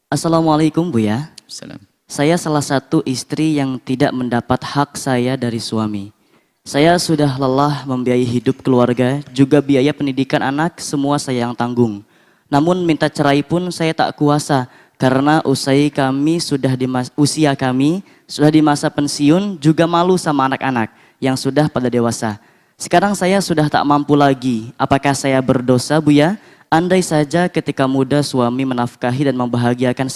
Assalamualaikum Buya. Salam. Saya salah satu istri yang tidak mendapat hak saya dari suami. Saya sudah lelah membiayai hidup keluarga, juga biaya pendidikan anak, semua saya yang tanggung. Namun minta cerai pun saya tak kuasa, karena usia kami sudah di masa pensiun, juga malu sama anak-anak yang sudah pada dewasa. Sekarang saya sudah tak mampu lagi. Apakah saya berdosa Buya? Andai saja ketika muda suami menafkahi dan membahagiakan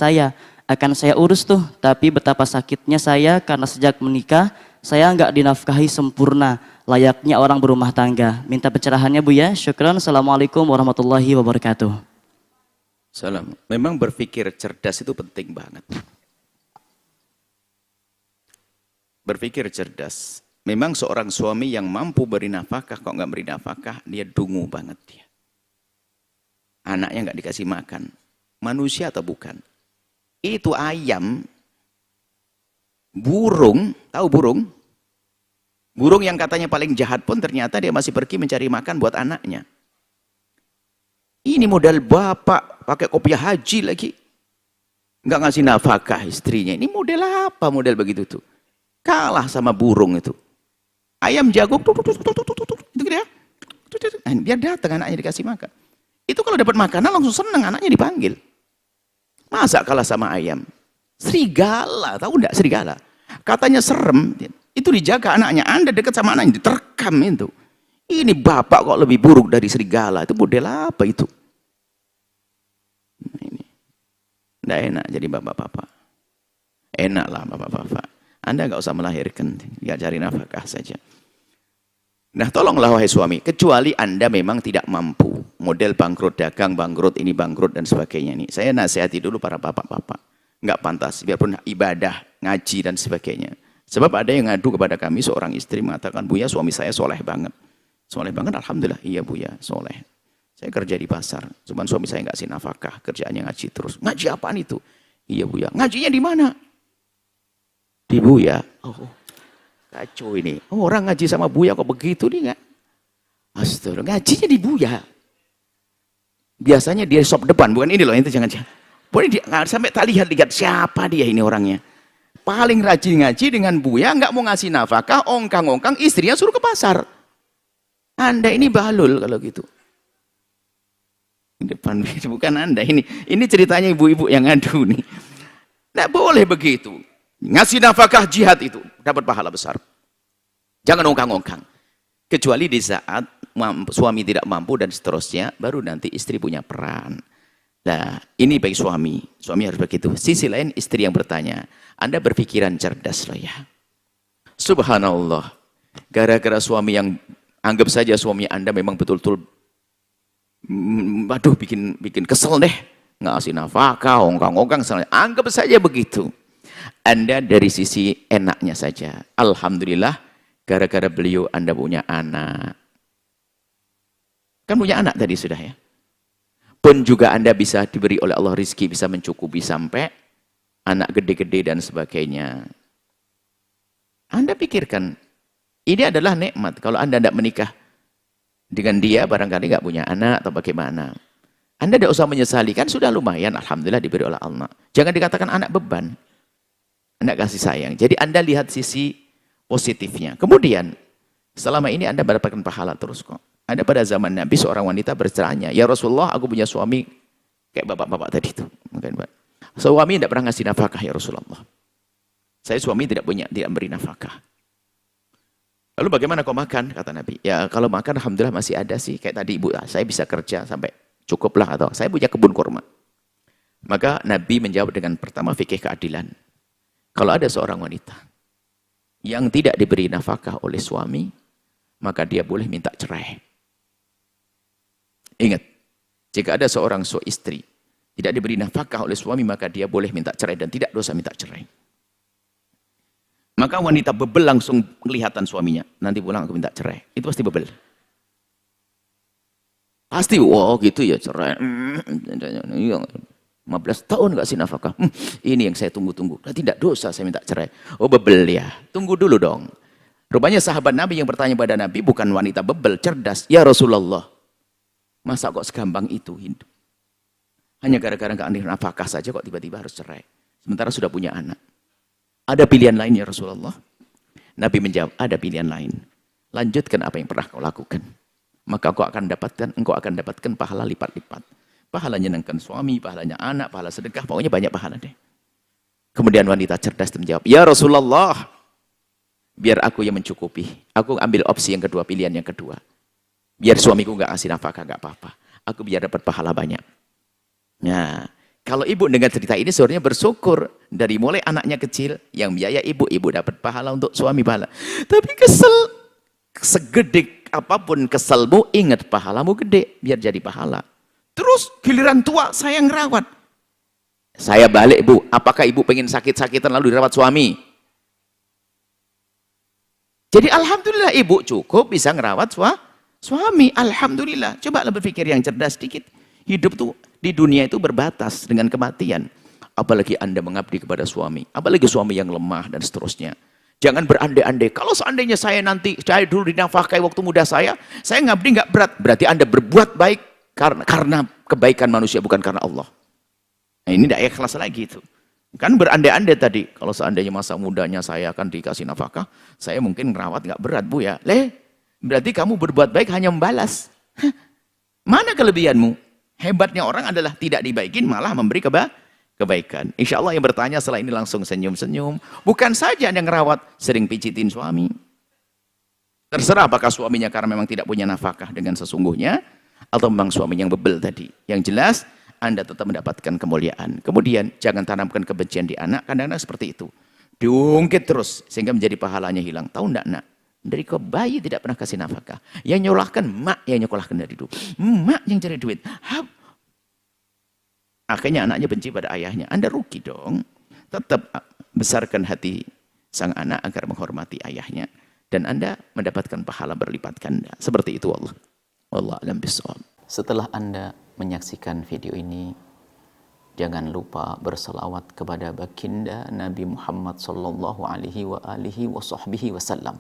akan saya urus tuh. Tapi betapa sakitnya saya karena sejak menikah, saya nggak dinafkahi sempurna, layaknya orang berumah tangga. Minta pencerahannya Buya. Syukran. Assalamualaikum warahmatullahi wabarakatuh. Salam. Memang berpikir cerdas itu penting banget. Berpikir cerdas. Memang seorang suami yang mampu beri nafkah, kok nggak beri nafkah, dia dungu banget dia. Anaknya nggak dikasih makan. Manusia atau bukan? Itu ayam, burung, tahu burung? Burung yang katanya paling jahat pun ternyata dia masih pergi mencari makan buat anaknya. Ini modal bapak, pakai kopiah haji lagi. Nggak ngasih nafkah istrinya. Ini model apa model begitu tuh? Kalah sama burung itu. Ayam jago, itu dia. Dia datang anaknya dikasih makan. Itu kalau dapat makanan langsung senang, anaknya dipanggil. Masa kalah sama ayam? Serigala, tahu enggak serigala? Katanya serem, itu dijaga anaknya. Anda dekat sama anaknya, diterkam itu. Ini bapak kok lebih buruk dari serigala. Itu model apa itu? Ini. Nggak enak jadi bapak-bapak. Enak lah bapak-bapak. Anda nggak usah melahirkan, ya cari nafkah saja. Nah tolonglah wahai suami, kecuali Anda memang tidak mampu. Model bangkrut dagang, bangkrut ini, bangkrut dan sebagainya. Ini saya nasihati dulu para bapak-bapak. Nggak pantas, biarpun ibadah, ngaji dan sebagainya. Sebab ada yang ngadu kepada kami, seorang istri mengatakan, Buya suami saya soleh banget. Soleh banget, alhamdulillah, iya Buya, soleh. Saya kerja di pasar, cuman suami saya nggak kasih nafkah, kerjaannya ngaji terus. Ngaji apaan itu? Iya Buya, ngajinya di mana? Di Buya. Oh, kacau ini. Oh, orang ngaji sama Buya kok begitu nih nggak? Astaga, ngajinya di Buya. Biasanya dia shop depan, bukan ini loh, itu jangan-jangan. Boleh dia sampai tak lihat siapa dia ini orangnya. Paling rajin ngaji dengan Buya, nggak mau ngasih nafkah, ongkang-ongkang, istrinya suruh ke pasar. Anda ini balul kalau gitu. Depan bukan Anda ini. Ini ceritanya ibu-ibu yang ngadu nih. Nggak boleh begitu. Ngasih nafkah jihad itu dapat pahala besar. Jangan ongkang-ongkang. Kecuali di saat suami tidak mampu dan seterusnya, baru nanti istri punya peran. Nah, ini bagi suami. Suami harus begitu. Sisi lain istri yang bertanya, Anda berpikiran cerdas loh ya. Subhanallah. Gara-gara suami yang anggap saja suami Anda memang betul-betul aduh bikin kesel deh. Ngasih nafkah, ongkang-ongkang, anggap saja begitu. Anda dari sisi enaknya saja. Alhamdulillah, gara-gara beliau Anda punya anak. Kan punya anak tadi sudah ya. Pun juga Anda bisa diberi oleh Allah rizki, bisa mencukupi sampai anak gede-gede dan sebagainya. Anda pikirkan, ini adalah nikmat. Kalau Anda tidak menikah dengan dia, barangkali nggak punya anak atau bagaimana. Anda tidak usah menyesali, kan sudah lumayan. Alhamdulillah diberi oleh Allah. Jangan dikatakan anak beban. Anda kasih sayang. Jadi Anda lihat sisi positifnya. Kemudian, selama ini Anda mendapatkan pahala terus kok. Ada pada zaman Nabi seorang wanita bertanya, ya Rasulullah aku punya suami kayak bapak-bapak tadi itu. Suami tidak pernah ngasih nafkah ya Rasulullah. Saya suami tidak beri nafkah. Lalu bagaimana kau makan? Kata Nabi. Ya kalau makan alhamdulillah masih ada sih. Kayak tadi ibu, saya bisa kerja sampai cukuplah atau saya punya kebun kurma. Maka Nabi menjawab dengan pertama fikih keadilan. Kalau ada seorang wanita yang tidak diberi nafkah oleh suami, maka dia boleh minta cerai. Ingat, jika ada seorang istri tidak diberi nafkah oleh suami, maka dia boleh minta cerai dan tidak dosa minta cerai. Maka wanita bebel langsung kelihatan suaminya. Nanti pulang aku minta cerai. Itu pasti bebel. Pasti, wow gitu ya cerai. 15 tahun gak sih nafkah. Ini yang saya tunggu-tunggu. Tidak dosa saya minta cerai. Oh bebel ya. Tunggu dulu dong. Rupanya sahabat Nabi yang bertanya pada Nabi bukan wanita bebel, cerdas. Ya Rasulullah. Masa kok segampang itu hidup? Hanya gara-gara nggak ada nafkah saja kok tiba-tiba harus cerai. Sementara sudah punya anak. Ada pilihan lain ya Rasulullah? Nabi menjawab, ada pilihan lain. Lanjutkan apa yang pernah kau lakukan. Maka engkau akan dapatkan pahala lipat-lipat. Pahala nyenangkan suami, pahalanya anak, pahala sedekah, pokoknya banyak pahala deh. Kemudian wanita cerdas menjawab, ya Rasulullah, biar aku yang mencukupi. Aku ambil opsi yang kedua, pilihan yang kedua. Biar suamiku nggak kasih nafkah, nggak apa-apa. Aku biar dapat pahala banyak. Nah, kalau ibu dengar cerita ini sebenarnya bersyukur. Dari mulai anaknya kecil, yang biaya ibu dapat pahala untuk suami pahala. Tapi kesel, segede apapun keselmu, ingat pahalamu gede, biar jadi pahala. Terus giliran tua, saya ngerawat. Saya balik bu, apakah ibu pengen sakit-sakitan lalu dirawat suami? Jadi alhamdulillah ibu cukup bisa ngerawat suami. Alhamdulillah. Coba berpikir yang cerdas sedikit. Hidup tuh di dunia itu berbatas dengan kematian. Apalagi Anda mengabdi kepada suami. Apalagi suami yang lemah dan seterusnya. Jangan berandai-andai. Kalau seandainya saya dulu dinafkahi waktu muda saya ngabdi nggak berat. Berarti Anda berbuat baik karena kebaikan manusia, bukan karena Allah. Nah, ini tidak ikhlas lagi itu. Kan berandai-andai tadi. Kalau seandainya masa mudanya saya akan dikasih nafkah, saya mungkin ngerawat nggak berat bu ya. Berarti kamu berbuat baik hanya membalas. Mana kelebihanmu? Hebatnya orang adalah tidak dibaikin, malah memberi kebaikan. Insya Allah yang bertanya setelah ini langsung senyum-senyum. Bukan saja yang ngerawat, sering pijitin suami. Terserah apakah suaminya karena memang tidak punya nafkah dengan sesungguhnya, atau memang suami yang bebel tadi. Yang jelas, Anda tetap mendapatkan kemuliaan. Kemudian, jangan tanamkan kebencian di anak, kadang-kadang seperti itu. Diungkit terus, sehingga menjadi pahalanya hilang. Tahu enggak nak? Dari kau bayi tidak pernah kasih nafkah. Yang nyolahkan mak yang nyekolahkan dari dulu. Mak yang cari duit. Akhirnya anaknya benci pada ayahnya. Anda rugi dong. Tetap besarkan hati sang anak agar menghormati ayahnya. Dan Anda mendapatkan pahala berlipat ganda. Seperti itu Allah. Wallahu a'lam bishawab. Setelah Anda menyaksikan video ini, jangan lupa berselawat kepada baginda Nabi Muhammad sallallahu alaihi wa alihi wa sahbihi wasallam.